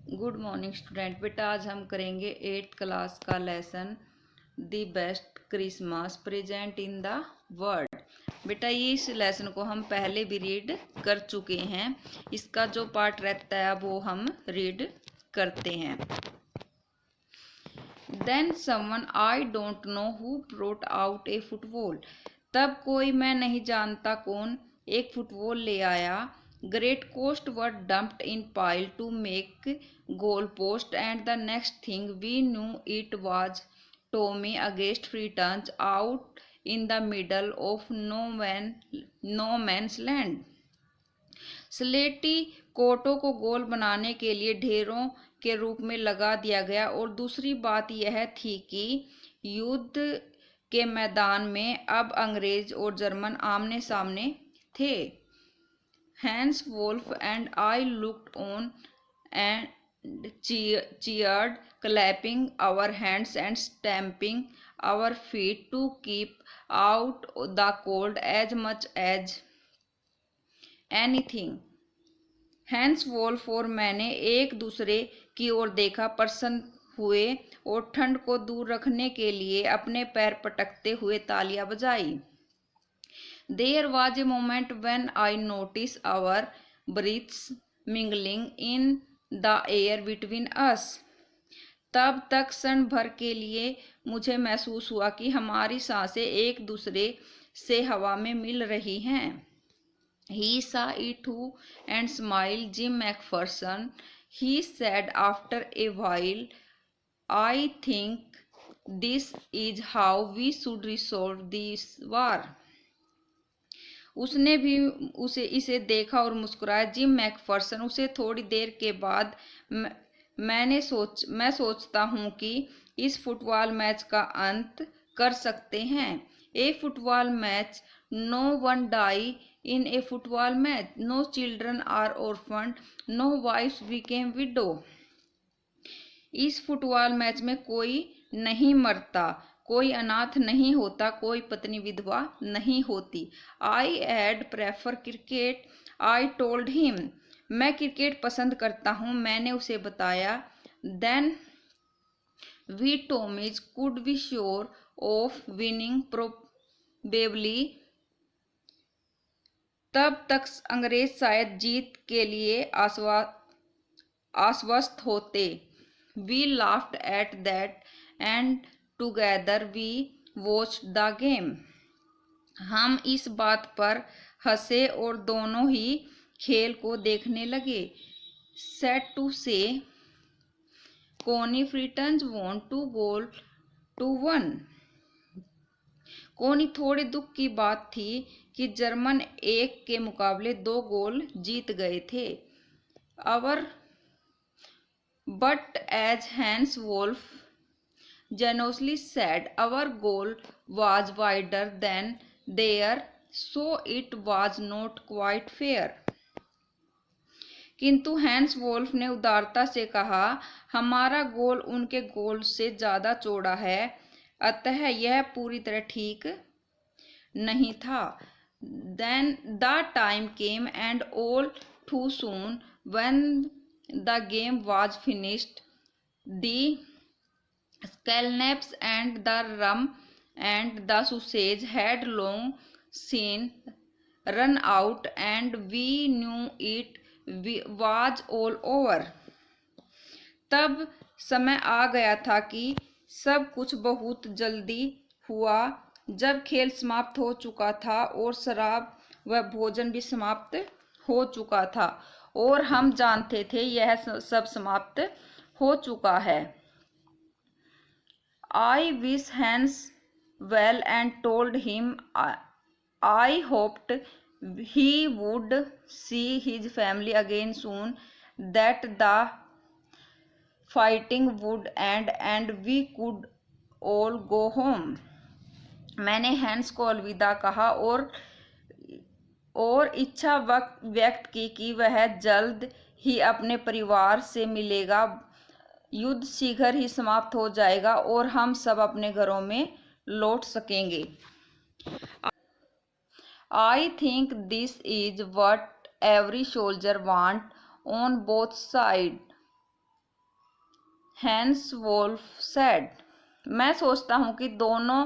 Good morning student. बेटा आज हम करेंगे 8th क्लास का lesson the best Christmas present in the world. बेटा ये इस लेसन को हम पहले भी रीड कर चुके हैं। इसका जो पार्ट रहता है वो हम रीड करते हैं। Then someone I don't know who brought out a football. तब कोई मैं नहीं जानता कौन एक फुटबॉल ले आया। Great cost were dumped in pile to make goal post, and the next thing we knew it was Tommy against free turns out in the middle of no man's land. स्लेटी कोटों को गोल बनाने के लिए ढेरों के रूप में लगा दिया गया। और दूसरी बात यह थी कि युद्ध के मैदान में अब अंग्रेज और जर्मन आमने सामने थे। Hans Wolf and I looked on and cheered, clapping our hands and stamping our feet to keep out the cold as much as anything. Hans Wolf और मैंने एक दूसरे की ओर देखा, प्रसन्न हुए और ठंड को दूर रखने के लिए अपने पैर पटकते हुए तालियां बजाई। There was a moment when I noticed our breaths mingling in the air between us. तब तक क्षण भर के लिए मुझे महसूस हुआ कि हमारी सांसें एक दूसरे से हवा में मिल रही हैं। He saw it too and smiled. Jim McPherson, he said after a while, I think this is how we should resolve this war. उसने भी इसे देखा और मुस्कुराया। जिम मैकफर्सन, उसे थोड़ी देर के बाद मैं सोचता हूँ कि इस फुटबॉल मैच का अंत कर सकते हैं। A football match, no one die in a football match, no children are orphan, no wives became widow. इस फुटबॉल मैच में कोई नहीं मरता, कोई अनाथ नहीं होता, कोई पत्नी विधवा नहीं होती। I had prefer cricket, I told him. मैं क्रिकेट पसंद करता हूँ, मैंने उसे बताया। Then we Tommies could be sure of winning probably. तब तक अंग्रेज शायद जीत के लिए आश्वस्त होते। We laughed at that and together we watched the game. हम इस बात पर हंसे और दोनों ही खेल को देखने लगे। सैड टू से कोनी फ्रीटन्स वॉन टू गोल टू 1। कोनी थोड़े दुख की बात थी कि जर्मन 1 के मुकाबले 2 गोल जीत गए थे। But as Hans Wolf generously said, our goal was wider than theirs, so it was not quite fair. किंतु हैंस वोल्फ ने उदारता से कहा, हमारा गोल उनके गोल से ज़्यादा चौड़ा है, अतः यह पूरी तरह ठीक नहीं था। Then the time came, and all too soon, when the game was finished, the scallops and the rum and the sausage had long since run out, and we knew it was all over. तब समय आ गया था कि सब कुछ बहुत जल्दी हुआ, जब खेल समाप्त हो चुका था और शराब व भोजन भी समाप्त हो चुका था, और हम जानते थे यह सब समाप्त हो चुका है। I wish Hans well and told him I hoped he would see his family again soon, that the fighting would end and we could all go home. मैंने हैंस को अलविदा कहा और इच्छा व्यक्त की कि वह जल्द ही अपने परिवार से मिलेगा। युद्ध शीघ्र ही समाप्त हो जाएगा और हम सब अपने घरों में लौट सकेंगे। I think this is what every soldier wants on both sides. Hans Wolf said. मैं सोचता हूँ कि दोनों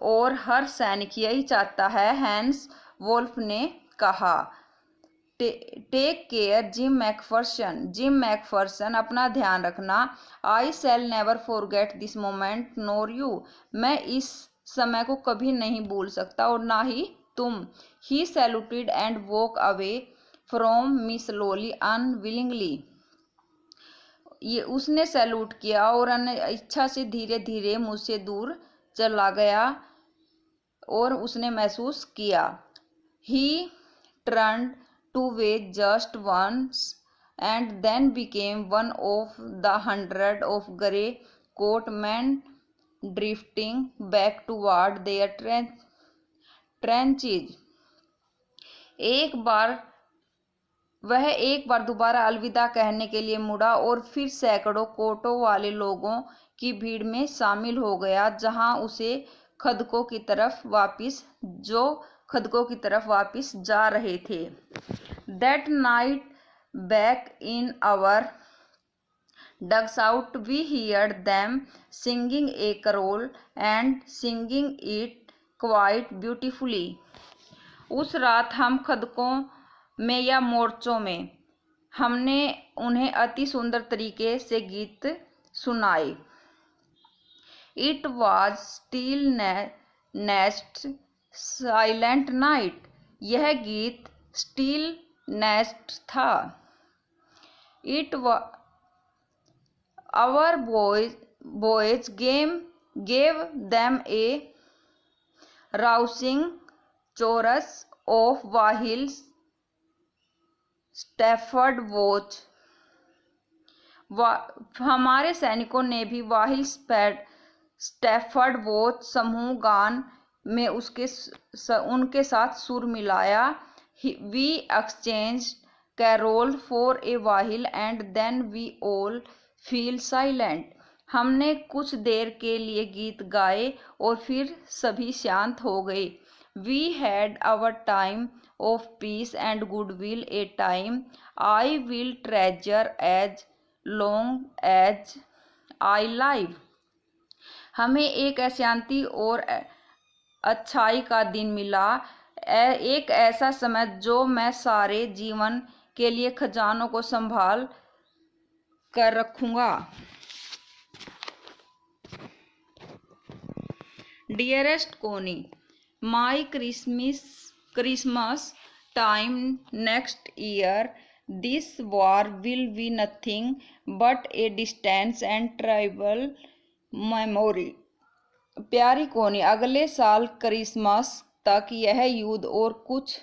और हर सैनिक यही चाहता है, हैंस वोल्फ ने कहा। Take care Jim McPherson. Jim McPherson, अपना ध्यान रखना। I shall never forget this moment nor you. मैं इस समय को कभी नहीं भूल सकता और ना ही तुम। He saluted and walk away from me slowly unwillingly. ये उसने सैल्यूट किया और इच्छा से धीरे धीरे मुझसे दूर चला गया और उसने महसूस किया। He turned to way just once and then became one of the 100 of grey coat men drifting back toward their trenches. वह एक बार दोबारा अलविदा कहने के लिए मुड़ा और फिर सैकड़ों कोटों वाले लोगों की भीड़ में शामिल हो गया, जहां उसे खदकों की तरफ वापस जा रहे थे। That night back in our dugout we heard them singing a carol and singing it quite beautifully. उस रात हम खदकों में या मोर्चों में हमने उन्हें अति सुंदर तरीके से गीत सुनाए। It was still next silent night. यह गीत स्टील नेस्ट था। Our boys gave them a rousing chorus of while Stafford watch. हमारे सैनिकों ने भी वाहिल स्टैफर्ड वॉच समूह गान में उनके साथ सुर मिलाया। We exchanged carol for a while and then we all fell silent. हमने कुछ देर के लिए गीत गाए और फिर सभी शांत हो गए। We had our time of peace and goodwill, a time I will treasure as long as I live. हमें एक अशांति और अच्छाई का दिन मिला, एक ऐसा समय जो मैं सारे जीवन के लिए खजानों को संभाल कर रखूंगा। Dearest Connie, my Christmas time next year this war will be nothing but a distance and tribal memory. प्यारी कोनी, अगले साल क्रिसमस तक यह युद्ध और कुछ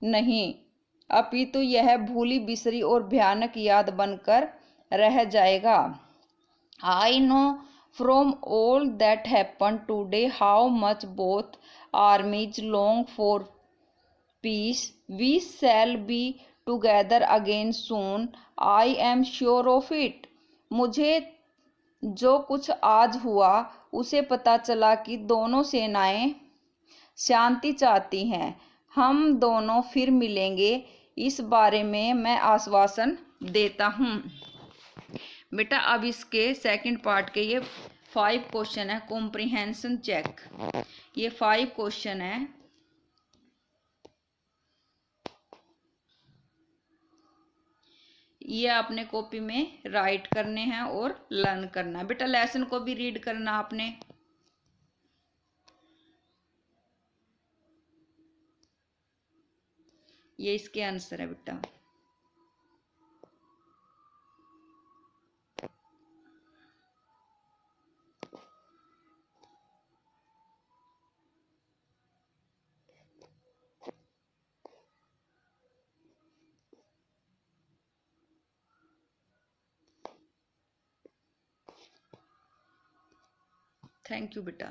नहीं अपितु यह भूली बिसरी और भयानक याद बनकर रह जाएगा। I know from all that happen today how much both armies long for peace. We shall be together again soon, I am sure of it. मुझे जो कुछ आज हुआ उसे पता चला कि दोनों सेनाएं शांति चाहती हैं। हम दोनों फिर मिलेंगे, इस बारे में मैं आश्वासन देता हूँ। बेटा अब इसके सेकंड पार्ट के ये 5 क्वेश्चन है, कॉम्प्रिहेंशन चेक। ये 5 क्वेश्चन है। ये आपने कॉपी में राइट करने हैं और लर्न करना है। बेटा लेसन को भी रीड करना आपने। ये इसके आंसर है बेटा। थैंक यू बेटा।